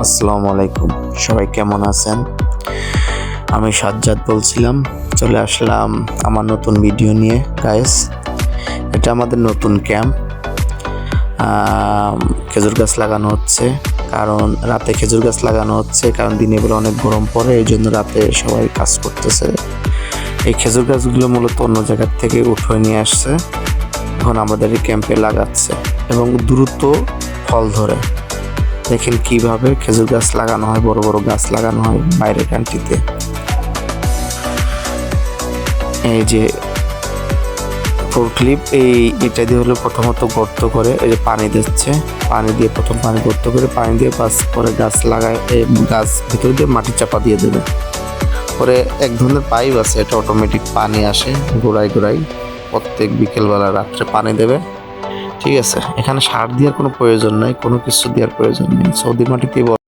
আসসালামু আলাইকুম, সবাই কেমন আছেন? আমি সাজ্জাদ বলছিলাম, চলে আসলাম আমার নতুন ভিডিও নিয়ে। গাইস, এটা আমাদের নতুন ক্যাম্প। খেজুর গাছ লাগানো হচ্ছে, কারণ রাতে খেজুর গাছ লাগানো হচ্ছে, কারণ দিনে বেলা অনেক গরম পড়ে, এই জন্য রাতে সবাই কাজ করতেছে। এই খেজুর গাছগুলো মূলত অন্য জায়গার থেকে উঠিয়ে নিয়ে আসছে, এখন আমাদের এই ক্যাম্পে লাগাচ্ছে এবং দ্রুত ফল ধরে। দেখেন কিভাবে খেজুর গাছ লাগানো হয়, বড় বড় গাছ লাগানো হয় বাইরের কান্ট্রিতে। এই যে ফোরক্লিপ, এটা দিয়ে হলো প্রথমত গর্ত করে এই যে পানি দিচ্ছে, পানি দিয়ে প্রথম পানি গর্ত করে পানি দিয়ে পাস পরে গাছ লাগায়, এই গাছ ভিতর দিয়ে মাটি চাপা দিয়ে দেবে। পরে এক ধরনের পাইপ আছে, এটা অটোমেটিক পানি আসে গোড়ায় গোড়ায়, প্রত্যেক বিকেলবেলা রাত্রে পানি দেবে। ঠিক আছে, এখানে সার দেওয়ার কোনো প্রয়োজন নাই, কোনো কিছু দেওয়ার প্রয়োজন নেই। সৌদি মাটিতে